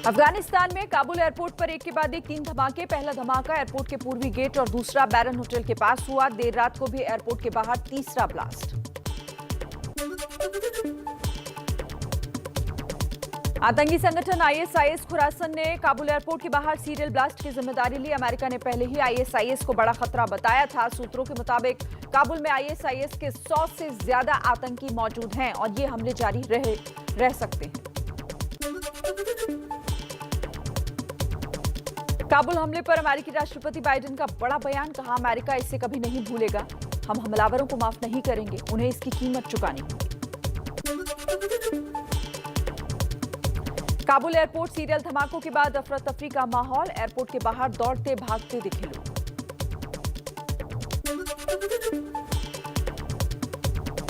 अफगानिस्तान में काबुल एयरपोर्ट पर एक के बाद एक 3 धमाके। पहला धमाका एयरपोर्ट के पूर्वी गेट और दूसरा बैरन होटल के पास हुआ। देर रात को भी एयरपोर्ट के बाहर तीसरा ब्लास्ट। आतंकी संगठन आईएसआईएस खुरासन ने काबुल एयरपोर्ट के बाहर सीरियल ब्लास्ट की जिम्मेदारी ली। अमेरिका ने पहले ही आईएसआईएस को बड़ा खतरा बताया था। सूत्रों के मुताबिक काबुल में आईएसआईएस के 100 से ज्यादा आतंकी मौजूद हैं और ये हमले जारी रह सकते हैं। काबुल हमले पर अमेरिकी राष्ट्रपति बाइडेन का बड़ा बयान। कहा, अमेरिका इसे कभी नहीं भूलेगा। हम हमलावरों को माफ नहीं करेंगे, उन्हें इसकी कीमत चुकानी होगी। काबुल एयरपोर्ट सीरियल धमाकों के बाद अफरा तफरी का माहौल। एयरपोर्ट के बाहर दौड़ते भागते दिखे लोग।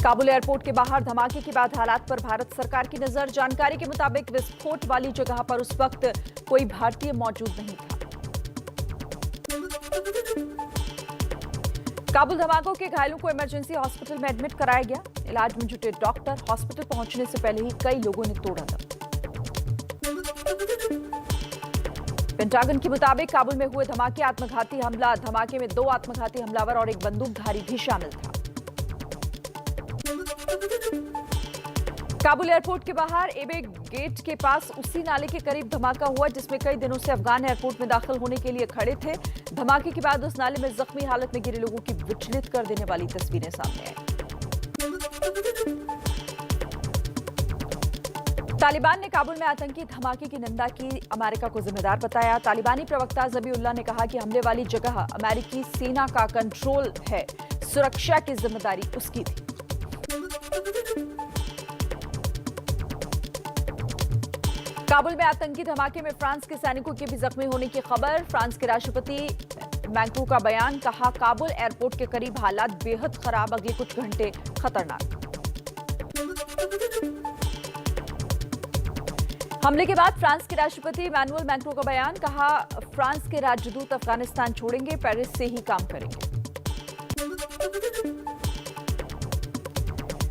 काबुल एयरपोर्ट के बाहर धमाके के बाद हालात पर भारत सरकार की नजर। जानकारी के मुताबिक विस्फोट वाली जगह पर उस वक्त कोई भारतीय मौजूद नहीं था। काबुल धमाकों के घायलों को इमरजेंसी हॉस्पिटल में एडमिट कराया गया। इलाज में जुटे डॉक्टर हॉस्पिटल पहुंचने से पहले ही कई लोगों ने तोड़ा दम। पेंटागन के मुताबिक काबुल में हुए धमाके आत्मघाती हमला। धमाके में 2 आत्मघाती हमलावर और एक बंदूकधारी भी शामिल था। काबुल एयरपोर्ट के बाहर एबे गेट के पास उसी नाले के करीब धमाका हुआ जिसमें कई दिनों से अफगान एयरपोर्ट में दाखिल होने के लिए खड़े थे। धमाके के बाद उस नाले में जख्मी हालत में गिरे लोगों की विचलित कर देने वाली तस्वीरें सामने आई। तालिबान ने काबुल में आतंकी धमाके की निंदा की, अमेरिका को जिम्मेदार बताया। तालिबानी प्रवक्ता ज़बीउल्लाह ने कहा कि हमले वाली जगह अमेरिकी सेना का कंट्रोल है, सुरक्षा की जिम्मेदारी उसकी थी। काबुल में आतंकी धमाके में फ्रांस के सैनिकों के भी जख्मी होने की खबर। फ्रांस के राष्ट्रपति मैक्रों का बयान। कहा, काबुल एयरपोर्ट के करीब हालात बेहद खराब, अगले कुछ घंटे खतरनाक। हमले के बाद फ्रांस के राष्ट्रपति इमैनुअल मैक्रों का बयान। कहा, फ्रांस के राजदूत अफगानिस्तान छोड़ेंगे, पेरिस से ही काम करेंगे।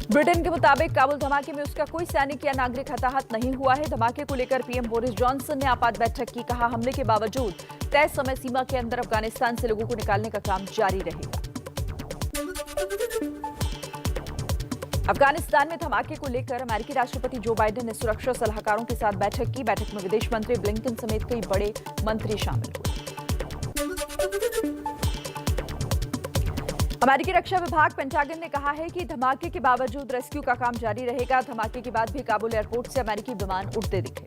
ब्रिटेन के मुताबिक काबुल धमाके में उसका कोई सैनिक या नागरिक हताहत नहीं हुआ है। धमाके को लेकर पीएम बोरिस जॉनसन ने आपात बैठक की। कहा, हमले के बावजूद तय समय सीमा के अंदर अफगानिस्तान से लोगों को निकालने का काम जारी रहेगा। अफगानिस्तान में धमाके को लेकर अमेरिकी राष्ट्रपति जो बाइडेन ने सुरक्षा सलाहकारों के साथ बैठक की। बैठक में विदेश मंत्री ब्लिंकन समेत कई बड़े मंत्री शामिल हुए। अमेरिकी रक्षा विभाग पेंटागन ने कहा है कि धमाके के बावजूद रेस्क्यू का काम जारी रहेगा। धमाके के बाद भी काबुल एयरपोर्ट से अमेरिकी विमान उड़ते दिखे।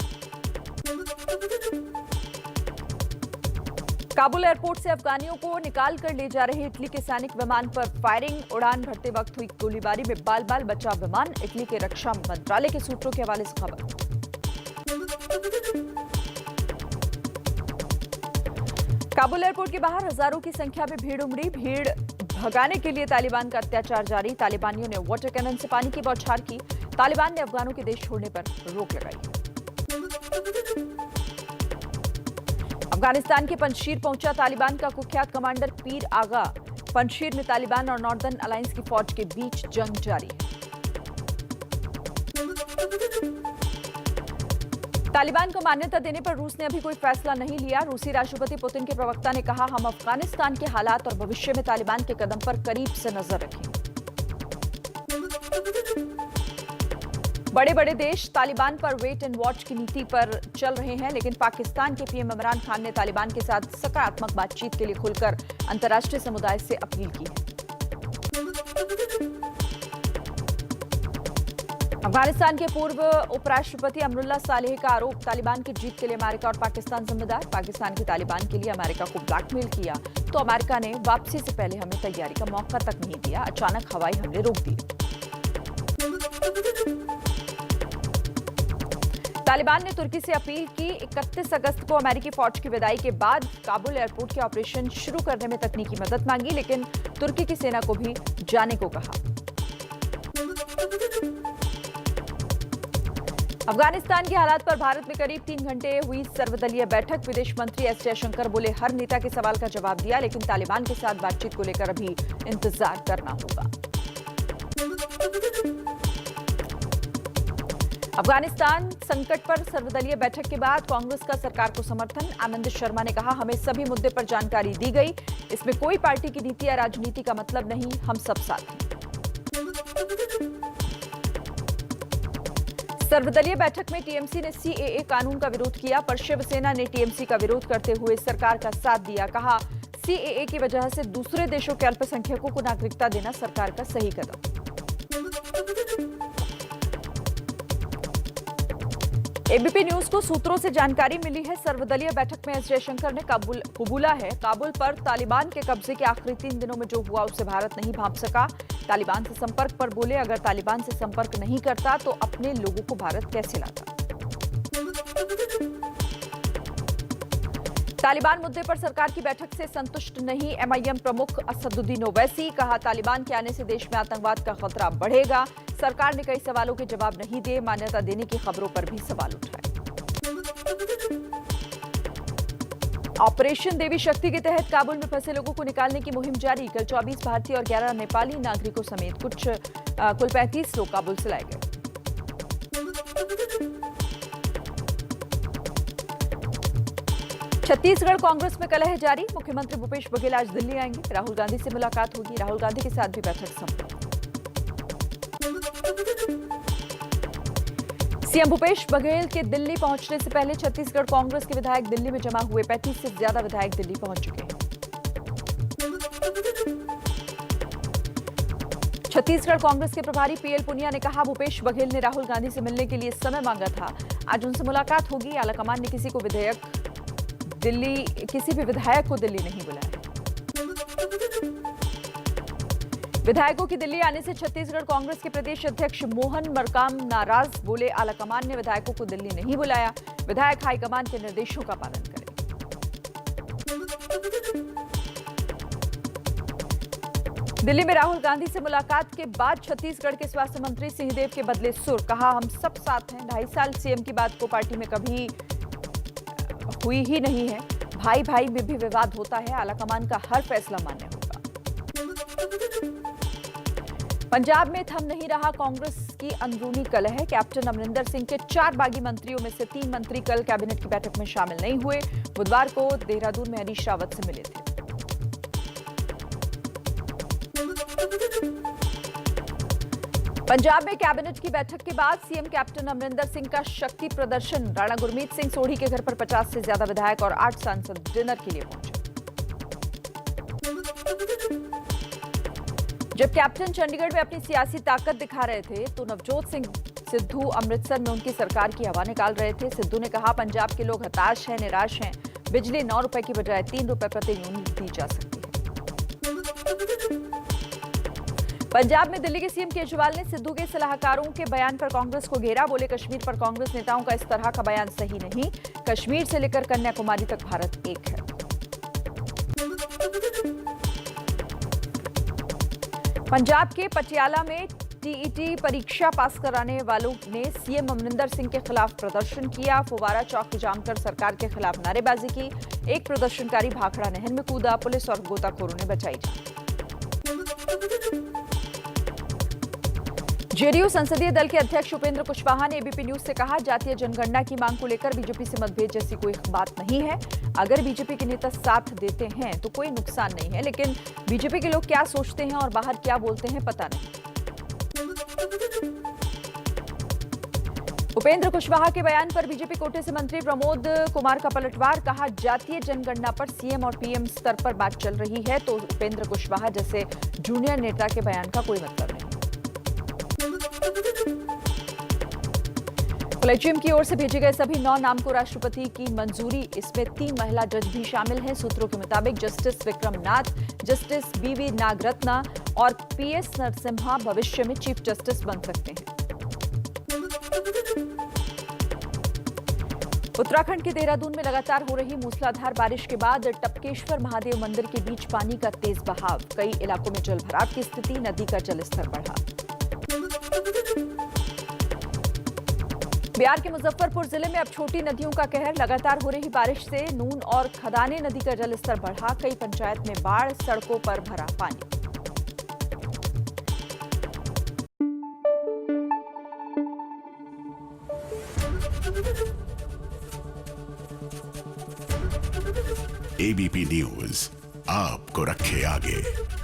काबुल एयरपोर्ट से अफगानियों को निकाल कर ले जा रहे इटली के सैनिक विमान पर फायरिंग। उड़ान भरते वक्त हुई गोलीबारी में बाल बाल बचा विमान। इटली के रक्षा मंत्रालय के सूत्रों के हवाले से खबर। काबुल एयरपोर्ट के बाहर हजारों की संख्या में भीड़ उमड़ी। भीड़ भगाने के लिए तालिबान का अत्याचार जारी। तालिबानियों ने वाटर कैनन से पानी की बौछार की। तालिबान ने अफगानों के देश छोड़ने पर रोक लगाई। अफगानिस्तान के पंजशीर पहुंचा तालिबान का कुख्यात कमांडर पीर आगा। पंजशीर में तालिबान और नॉर्दर्न अलायंस की फौज के बीच जंग जारी है। तालिबान को मान्यता देने पर रूस ने अभी कोई फैसला नहीं लिया। रूसी राष्ट्रपति पुतिन के प्रवक्ता ने कहा, हम अफगानिस्तान के हालात और भविष्य में तालिबान के कदम पर करीब से नजर रखेंगे। बड़े बड़े देश तालिबान पर वेट एंड वॉच की नीति पर चल रहे हैं, लेकिन पाकिस्तान के पीएम इमरान खान ने तालिबान के साथ सकारात्मक बातचीत के लिए खुलकर अंतर्राष्ट्रीय समुदाय से अपील की है। अफगानिस्तान के पूर्व उपराष्ट्रपति अमरुल्लाह सालेह का आरोप, तालिबान की जीत के लिए अमेरिका और पाकिस्तान जिम्मेदार। पाकिस्तान के तालिबान के लिए अमेरिका को ब्लैकमेल किया तो अमेरिका ने वापसी से पहले हमें तैयारी का मौका तक नहीं दिया। अचानक हवाई हमले रोक दिए। तालिबान ने तुर्की से अपील की। 31 अगस्त को अमेरिकी फौज की विदाई के बाद काबुल एयरपोर्ट के ऑपरेशन शुरू करने में तकनीकी मदद मांगी, लेकिन तुर्की की सेना को भी जाने को कहा। अफगानिस्तान के हालात पर भारत में करीब 3 घंटे हुई सर्वदलीय बैठक। विदेश मंत्री एस जयशंकर बोले, हर नेता के सवाल का जवाब दिया, लेकिन तालिबान के साथ बातचीत को लेकर अभी इंतजार करना होगा। अफगानिस्तान संकट पर सर्वदलीय बैठक के बाद कांग्रेस का सरकार को समर्थन। आनंद शर्मा ने कहा, हमें सभी मुद्दे पर जानकारी दी गई, इसमें कोई पार्टी की नीति या राजनीति का मतलब नहीं, हम सब साथ हैं। सर्वदलीय बैठक में टीएमसी ने सीएए कानून का विरोध किया, पर शिवसेना ने टीएमसी का विरोध करते हुए सरकार का साथ दिया। कहा, सीएए की वजह से दूसरे देशों के अल्पसंख्यकों को नागरिकता देना सरकार का सही कदम। एबीपी न्यूज को सूत्रों से जानकारी मिली है, सर्वदलीय बैठक में एस जयशंकर ने कबूला है, काबुल पर तालिबान के कब्जे के आखिरी 3 दिनों में जो हुआ उसे भारत नहीं भांप सका। तालिबान से संपर्क पर बोले, अगर तालिबान से संपर्क नहीं करता तो अपने लोगों को भारत कैसे लाता। तालिबान मुद्दे पर सरकार की बैठक से संतुष्ट नहीं एमआईएम प्रमुख असदुद्दीन ओवैसी। कहा, तालिबान के आने से देश में आतंकवाद का खतरा बढ़ेगा। सरकार ने कई सवालों के जवाब नहीं दिए, मान्यता देने की खबरों पर भी सवाल उठाए। ऑपरेशन देवी शक्ति के तहत काबुल में फंसे लोगों को निकालने की मुहिम जारी। कल 24 भारतीय और 11 नेपाली नागरिकों समेत कुल 35 लोग काबुल से लाए गए। छत्तीसगढ़ कांग्रेस में कलह जारी। मुख्यमंत्री भूपेश बघेल आज दिल्ली आएंगे, राहुल गांधी से मुलाकात होगी, राहुल गांधी के साथ भी बैठक संपन्न। सीएम भूपेश बघेल के दिल्ली पहुंचने से पहले छत्तीसगढ़ कांग्रेस के विधायक दिल्ली में जमा हुए। 35 से ज्यादा विधायक दिल्ली पहुंच चुके हैं। छत्तीसगढ़ कांग्रेस के प्रभारी पीएल पुनिया ने कहा, भूपेश बघेल ने राहुल गांधी से मिलने के लिए समय मांगा था, आज उनसे मुलाकात होगी। आलाकमान ने किसी भी विधायक को दिल्ली नहीं बुलाया। विधायकों की दिल्ली आने से छत्तीसगढ़ कांग्रेस के प्रदेश अध्यक्ष मोहन मरकाम नाराज। बोले, आलाकमान ने विधायकों को दिल्ली नहीं बुलाया, विधायक हाईकमान के निर्देशों का पालन करें। दिल्ली में राहुल गांधी से मुलाकात के बाद छत्तीसगढ़ के स्वास्थ्य मंत्री सिंहदेव के बदले सुर। कहा, हम सब साथ हैं। 2.5 साल सीएम की बात को पार्टी में कभी हुई ही नहीं है। भाई भाई में भी विवाद होता है, आलाकमान का हर फैसला मान्य होगा। पंजाब में थम नहीं रहा कांग्रेस की अंदरूनी कलह। कैप्टन अमरिंदर सिंह के 4 बागी मंत्रियों में से 3 मंत्री कल कैबिनेट की बैठक में शामिल नहीं हुए। बुधवार को देहरादून में हरीश रावत से मिले थे। पंजाब में कैबिनेट की बैठक के बाद सीएम कैप्टन अमरिंदर सिंह का शक्ति प्रदर्शन। राणा गुरमीत सिंह सोढ़ी के घर पर 50 से ज्यादा विधायक और 8 सांसद डिनर के लिए पहुंचे। जब कैप्टन चंडीगढ़ में अपनी सियासी ताकत दिखा रहे थे तो नवजोत सिंह सिद्धू अमृतसर में उनकी सरकार की हवा निकाल रहे थे। सिद्धू ने कहा, पंजाब के लोग हताश हैं, निराश हैं। बिजली 9 रुपए की बजाय 3 रुपए प्रति यूनिट दी जा सकती है। पंजाब में दिल्ली के सीएम केजरीवाल ने सिद्धू के सलाहकारों के बयान पर कांग्रेस को घेरा। बोले, कश्मीर पर कांग्रेस नेताओं का इस तरह का बयान सही नहीं। कश्मीर से लेकर कन्याकुमारी तक भारत एक है। पंजाब के पटियाला में टीईटी परीक्षा पास कराने वालों ने सीएम अमरिंदर सिंह के खिलाफ प्रदर्शन किया। फुवारा चौक जाम कर सरकार के खिलाफ नारेबाजी की। एक प्रदर्शनकारी भाखड़ा नहर में कूदा, पुलिस और गोताखोरों ने बचाई जान। जेडीयू संसदीय दल के अध्यक्ष उपेंद्र कुशवाहा ने एबीपी न्यूज से कहा, जातीय जनगणना की मांग को लेकर बीजेपी से मतभेद जैसी कोई बात नहीं है। अगर बीजेपी के नेता साथ देते हैं तो कोई नुकसान नहीं है, लेकिन बीजेपी के लोग क्या सोचते हैं और बाहर क्या बोलते हैं पता नहीं। उपेंद्र कुशवाहा के बयान पर बीजेपी कोटे से मंत्री प्रमोद कुमार का पलटवार। कहा, जातीय जनगणना पर सीएम और पीएम स्तर पर बात चल रही है तो उपेंद्र कुशवाहा जैसे जूनियर नेता के बयान का कोई मतलब नहीं। कॉलेजियम की ओर से भेजे गए सभी 9 नाम को राष्ट्रपति की मंजूरी। इसमें 3 महिला जज भी शामिल हैं। सूत्रों के मुताबिक जस्टिस विक्रम नाथ, जस्टिस बीवी नागरत्ना और पीएस नरसिम्हा भविष्य में चीफ जस्टिस बन सकते हैं। उत्तराखंड के देहरादून में लगातार हो रही मूसलाधार बारिश के बाद टपकेश्वर महादेव मंदिर के बीच पानी का तेज बहाव। कई इलाकों में जलभराव की स्थिति, नदी का जलस्तर बढ़ा। बिहार के मुजफ्फरपुर जिले में अब छोटी नदियों का कहर। लगातार हो रही बारिश से नून और खदाने नदी का जलस्तर बढ़ा। कई पंचायत में बाढ़, सड़कों पर भरा पानी। एबीपी न्यूज आपको रखे आगे।